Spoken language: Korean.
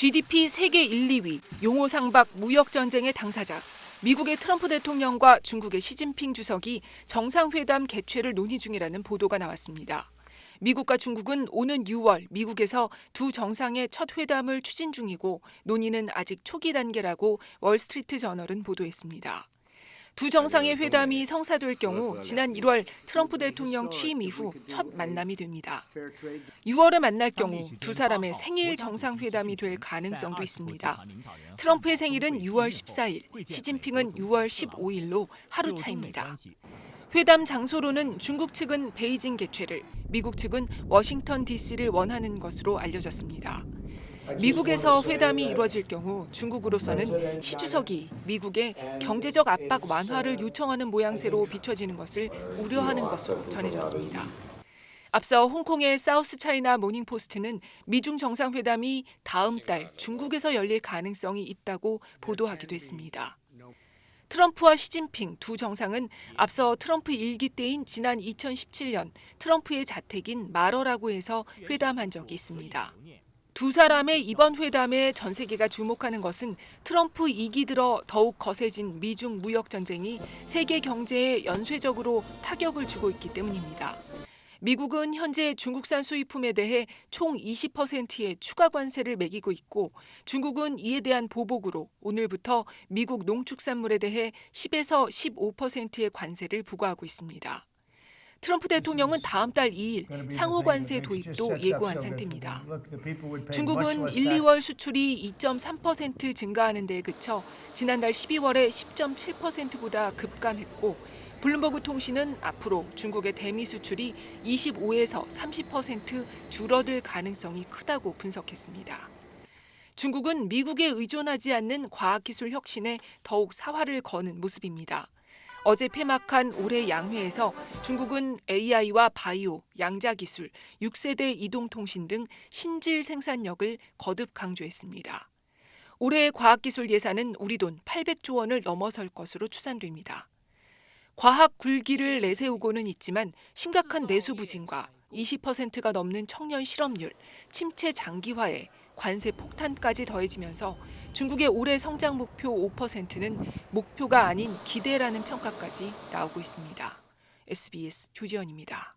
GDP 세계 1, 2위, 용호상박 무역전쟁의 당사자, 미국의 트럼프 대통령과 중국의 시진핑 주석이 정상회담 개최를 논의 중이라는 보도가 나왔습니다. 미국과 중국은 오는 6월 미국에서 두 정상의 첫 회담을 추진 중이고 논의는 아직 초기 단계라고 월스트리트 저널은 보도했습니다. 두 정상의 회담이 성사될 경우 지난 1월 트럼프 대통령 취임 이후 첫 만남이 됩니다. 6월에 만날 경우 두 사람의 생일 정상회담이 될 가능성도 있습니다. 트럼프의 생일은 6월 14일, 시진핑은 6월 15일로 하루 차입니다. 회담 장소로는 중국 측은 베이징 개최를, 미국 측은 워싱턴 DC를 원하는 것으로 알려졌습니다. 미국에서 회담이 이루어질 경우 중국으로서는 시 주석이 미국의 경제적 압박 완화를 요청하는 모양새로 비춰지는 것을 우려하는 것으로 전해졌습니다. 앞서 홍콩의 사우스 차이나 모닝포스트는 미중 정상회담이 다음 달 중국에서 열릴 가능성이 있다고 보도하기도 했습니다. 트럼프와 시진핑 두 정상은 앞서 트럼프 일기 때인 지난 2017년 트럼프의 자택인 마러라고 해서 회담한 적이 있습니다. 두 사람의 이번 회담에 전 세계가 주목하는 것은 트럼프 2기 들어 더욱 거세진 미중 무역 전쟁이 세계 경제에 연쇄적으로 타격을 주고 있기 때문입니다. 미국은 현재 중국산 수입품에 대해 총 20%의 추가 관세를 매기고 있고 중국은 이에 대한 보복으로 오늘부터 미국 농축산물에 대해 10에서 15%의 관세를 부과하고 있습니다. 트럼프 대통령은 다음 달 2일 상호 관세 도입도 예고한 상태입니다. 중국은 1, 2월 수출이 2.3% 증가하는 데에 그쳐 지난달 12월에 10.7%보다 급감했고 블룸버그 통신은 앞으로 중국의 대미 수출이 25에서 30% 줄어들 가능성이 크다고 분석했습니다. 중국은 미국에 의존하지 않는 과학기술 혁신에 더욱 사활을 거는 모습입니다. 어제 폐막한 올해 양회에서 중국은 AI와 바이오, 양자기술, 6세대 이동통신 등 신질 생산력을 거듭 강조했습니다. 올해의 과학기술 예산은 우리 돈 800조 원을 넘어설 것으로 추산됩니다. 과학 굴기를 내세우고는 있지만 심각한 내수 부진과 20%가 넘는 청년 실업률, 침체 장기화에 관세 폭탄까지 더해지면서 중국의 올해 성장 목표 5%는 목표가 아닌 기대라는 평가까지 나오고 있습니다. SBS 조지연입니다.